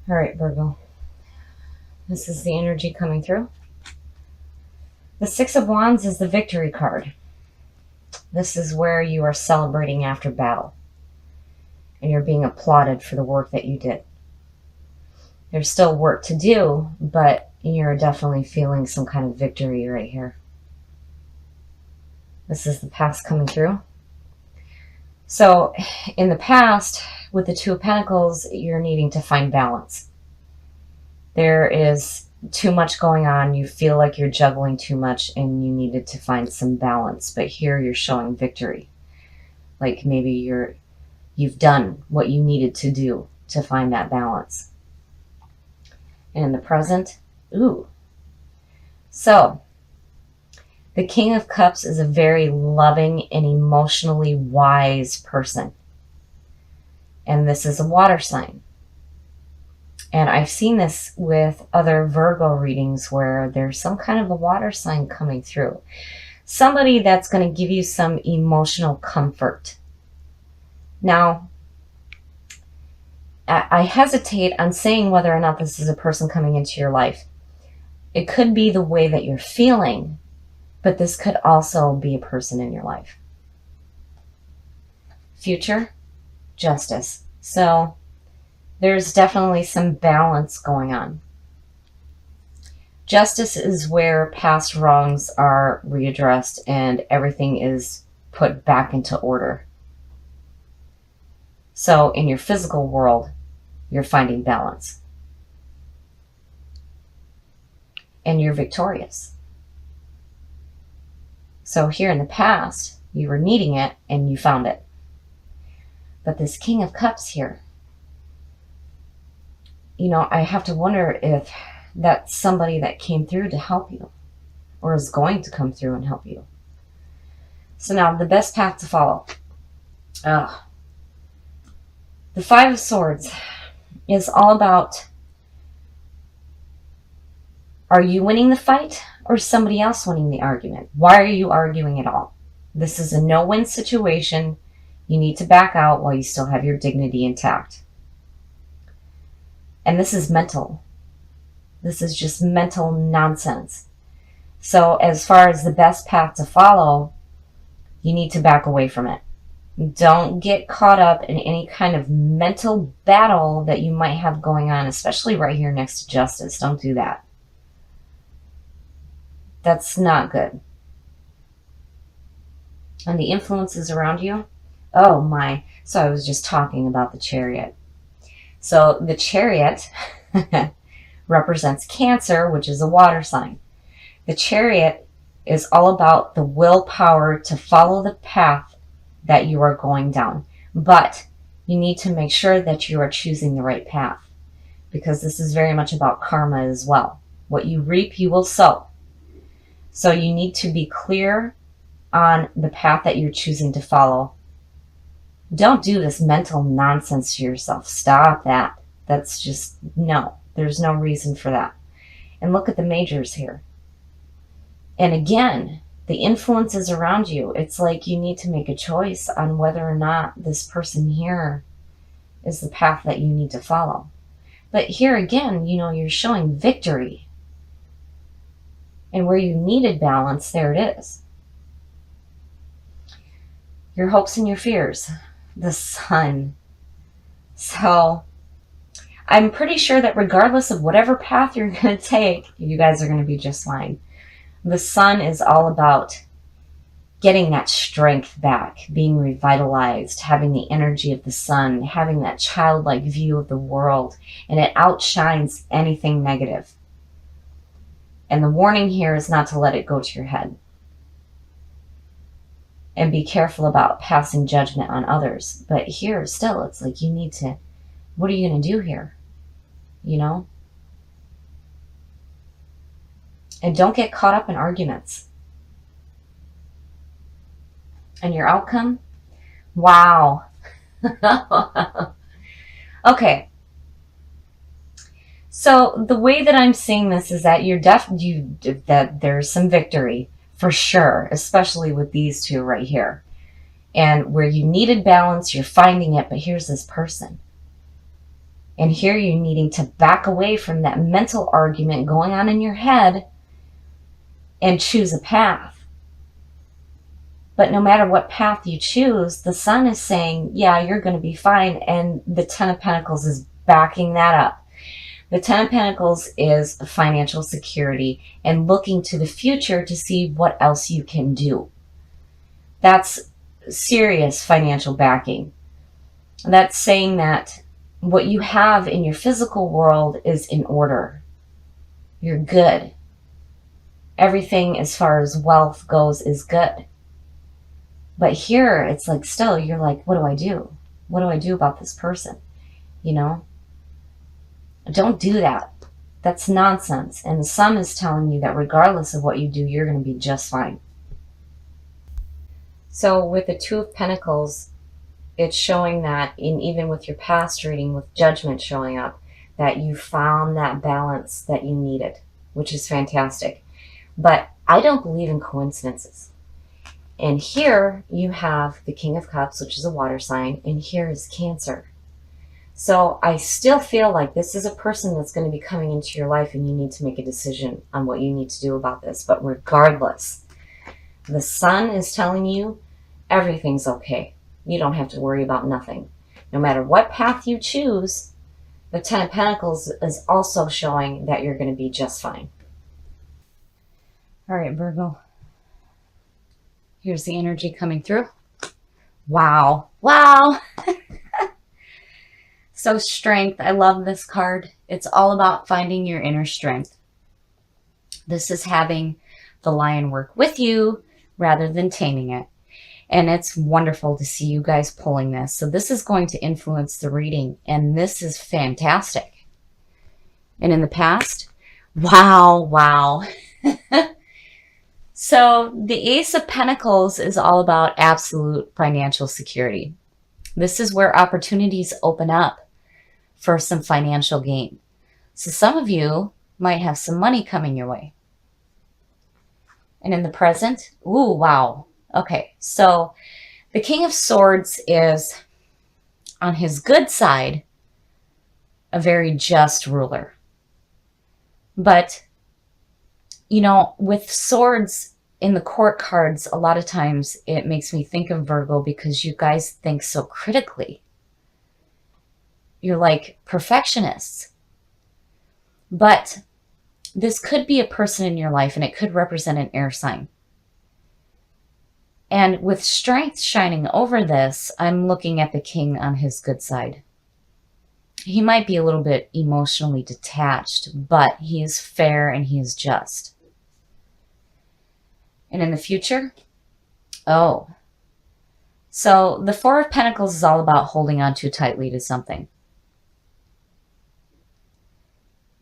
All right, Virgo. This is the energy coming through. The Six of Wands is the victory card. This is where you are celebrating after battle and you're being applauded for the work that you did. There's still work to do, but you're definitely feeling some kind of victory right here. This is the past coming through. So in the past, with the Two of Pentacles, you're needing to find balance. There is too much going on. You feel like you're juggling too much and you needed to find some balance. But here you're showing victory. Like maybe you've done what you needed to do to find that balance. And in the present, ooh. So the King of Cups is a very loving and emotionally wise person. And this is a water sign. And I've seen this with other Virgo readings where there's some kind of a water sign coming through. Somebody that's going to give you some emotional comfort. Now, I hesitate on saying whether or not this is a person coming into your life. It could be the way that you're feeling, but this could also be a person in your life. Future, justice. So there's definitely some balance going on. Justice is where past wrongs are readdressed and everything is put back into order. So in your physical world, you're finding balance. And you're victorious. So here in the past, you were needing it and you found it. But this King of Cups here, you know, I have to wonder if that's somebody that came through to help you or is going to come through and help you. So now the best path to follow. The Five of Swords is all about, are you winning the fight or is somebody else winning the argument? Why are you arguing at all? This is a no-win situation. You need to back out while you still have your dignity intact. And this is mental. This is just mental nonsense. So as far as the best path to follow, you need to back away from it. Don't get caught up in any kind of mental battle that you might have going on, especially right here next to justice. Don't do that. That's not good. And the influences around you, oh my. So I was just talking about the Chariot. So the Chariot represents Cancer, which is a water sign. The Chariot is all about the willpower to follow the path that you are going down. But you need to make sure that you are choosing the right path, because this is very much about karma as well. What you reap, you will sow. So you need to be clear on the path that you're choosing to follow. Don't do this mental nonsense to yourself. Stop that. That's just, no. There's no reason for that. And look at the majors here. And again, the influences around you, it's like you need to make a choice on whether or not this person here is the path that you need to follow. But here again, you know, you're showing victory. And where you needed balance, there it is. Your hopes and your fears. The Sun. So I'm pretty sure that regardless of whatever path you're going to take, you guys are going to be just fine. The Sun is all about getting that strength back, being revitalized, having the energy of the sun, having that childlike view of the world, and it outshines anything negative. And the warning here is not to let it go to your head. And be careful about passing judgment on others. But here, still, it's like you need to, what are you going to do here? You know? And don't get caught up in arguments. And your outcome? Wow. Okay. So the way that I'm seeing this is that that there's some victory for sure, especially with these two right here. And where you needed balance, you're finding it, but here's this person. And here you're needing to back away from that mental argument going on in your head and choose a path. But no matter what path you choose, the Sun is saying, yeah, you're going to be fine. And the Ten of Pentacles is backing that up. The Ten of Pentacles is financial security and looking to the future to see what else you can do. That's serious financial backing. That's saying that what you have in your physical world is in order. You're good. Everything as far as wealth goes is good. But here, it's like still, you're like, what do I do? What do I do about this person? You know? Don't do that. That's nonsense. And the Sun is telling you that regardless of what you do, you're going to be just fine. So with the Two of Pentacles, it's showing that even with your past reading, with Judgment showing up, that you found that balance that you needed, which is fantastic. But I don't believe in coincidences. And here you have the King of Cups, which is a water sign, and here is Cancer. So I still feel like this is a person that's going to be coming into your life and you need to make a decision on what you need to do about this. But regardless, the Sun is telling you everything's okay. You don't have to worry about nothing. No matter what path you choose, the Ten of Pentacles is also showing that you're going to be just fine. All right, Virgo. Here's the energy coming through. Wow. Wow. So strength. I love this card. It's all about finding your inner strength. This is having the lion work with you rather than taming it. And it's wonderful to see you guys pulling this. So this is going to influence the reading. And this is fantastic. And in the past, wow, wow. So the Ace of Pentacles is all about absolute financial security. This is where opportunities open up for some financial gain. So some of you might have some money coming your way. And in the present, ooh, wow. Okay, so the King of Swords is, on his good side, a very just ruler. But, you know, with swords in the court cards, a lot of times it makes me think of Virgo because you guys think so critically. You're like perfectionists. But this could be a person in your life and it could represent an air sign. And with strength shining over this, I'm looking at the king on his good side. He might be a little bit emotionally detached, but he is fair and he is just. And in the future, oh. So the Four of Pentacles is all about holding on too tightly to something.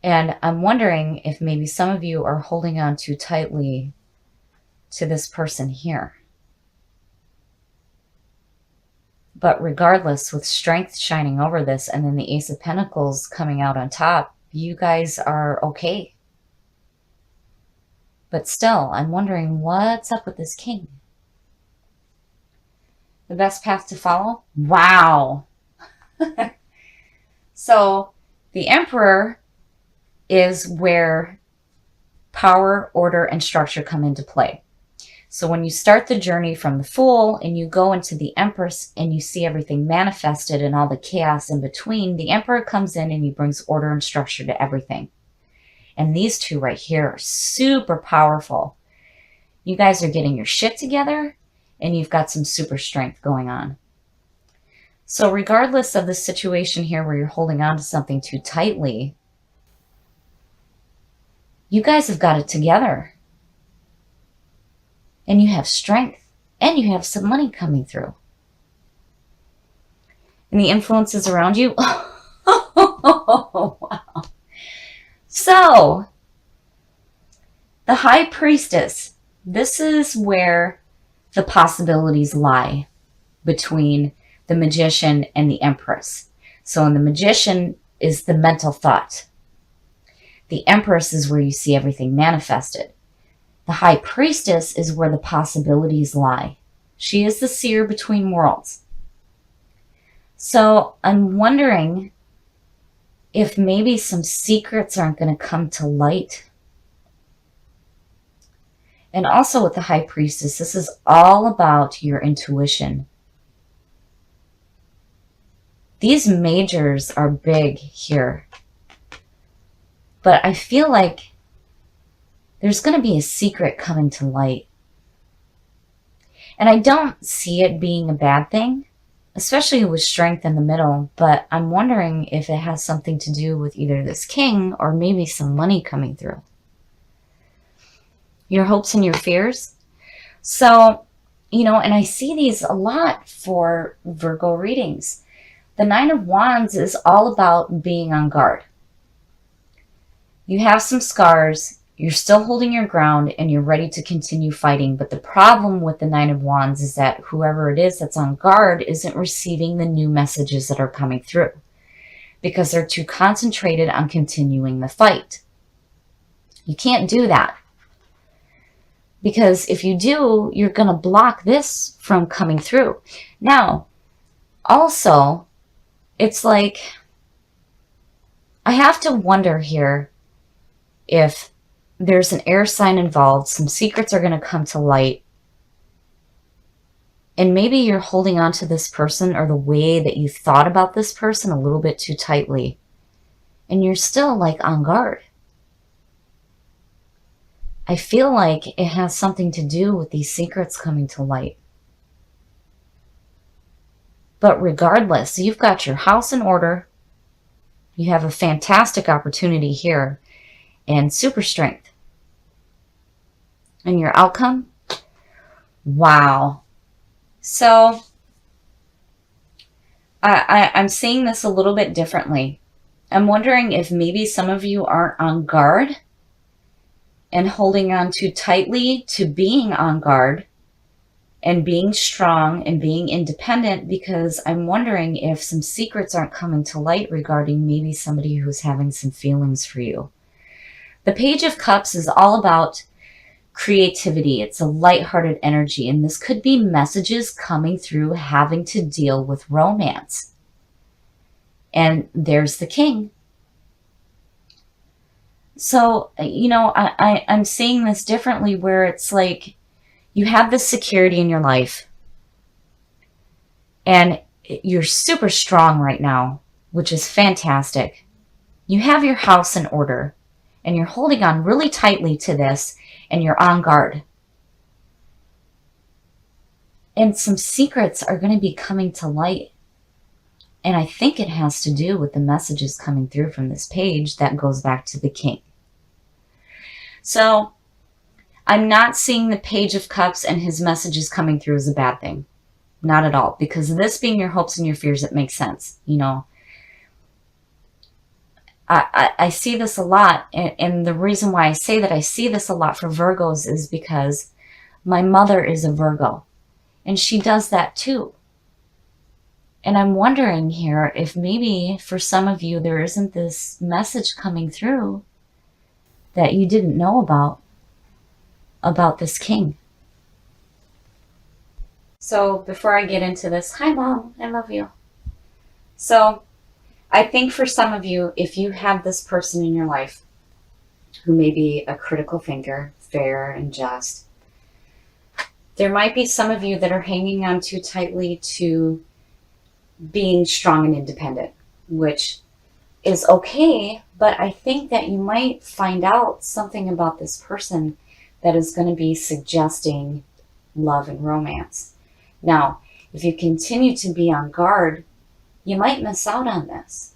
And I'm wondering if maybe some of you are holding on too tightly to this person here. But regardless, with strength shining over this and then the Ace of Pentacles coming out on top, you guys are okay. But still, I'm wondering what's up with this king. The best path to follow? Wow. So the Emperor is where power, order, and structure come into play. So when you start the journey from the Fool and you go into the Empress and you see everything manifested and all the chaos in between, the Emperor comes in and he brings order and structure to everything. And these two right here are super powerful. You guys are getting your shit together and you've got some super strength going on. So regardless of the situation here where you're holding on to something too tightly, you guys have got it together. And you have strength. And you have some money coming through. And the influences around you. Oh, wow. So, the High Priestess. This is where the possibilities lie between the Magician and the Empress. So, in the Magician is the mental thought. The Empress is where you see everything manifested. The High Priestess is where the possibilities lie. She is the seer between worlds. So I'm wondering if maybe some secrets aren't going to come to light. And also with the High Priestess, this is all about your intuition. These majors are big here. But I feel like there's going to be a secret coming to light. And I don't see it being a bad thing, especially with strength in the middle, but I'm wondering if it has something to do with either this king or maybe some money coming through. Your hopes and your fears. So, and I see these a lot for Virgo readings. The Nine of Wands is all about being on guard. You have some scars, you're still holding your ground, and you're ready to continue fighting. But the problem with the Nine of Wands is that whoever it is that's on guard isn't receiving the new messages that are coming through because they're too concentrated on continuing the fight. You can't do that. Because if you do, you're going to block this from coming through. Now, also, it's like, I have to wonder here if there's an air sign involved, some secrets are going to come to light, and maybe you're holding on to this person or the way that you thought about this person a little bit too tightly, and you're still like on guard. I feel like it has something to do with these secrets coming to light. But regardless, you've got your house in order. You have a fantastic opportunity here and super strength. And your outcome? Wow. So I'm seeing this a little bit differently. I'm wondering if maybe some of you aren't on guard and holding on too tightly to being on guard and being strong and being independent, because I'm wondering if some secrets aren't coming to light regarding maybe somebody who's having some feelings for you. The Page of Cups is all about creativity. It's a lighthearted energy, and this could be messages coming through having to deal with romance. And there's the King. So, I'm seeing this differently, where it's like you have this security in your life and you're super strong right now, which is fantastic. You have your house in order and you're holding on really tightly to this, and you're on guard. And some secrets are going to be coming to light. And I think it has to do with the messages coming through from this page that goes back to the King. So I'm not seeing the Page of Cups and his messages coming through as a bad thing. Not at all. Because this being your hopes and your fears, it makes sense. I see this a lot. And the reason why I say that I see this a lot for Virgos is because my mother is a Virgo. And she does that too. And I'm wondering here if maybe for some of you there isn't this message coming through that you didn't know about this King. So before I get into this, hi Mom, I love you. So I think for some of you, if you have this person in your life who may be a critical thinker, fair and just, there might be some of you that are hanging on too tightly to being strong and independent, which is okay, but I think that you might find out something about this person that is going to be suggesting love and romance. Now, if you continue to be on guard, you might miss out on this.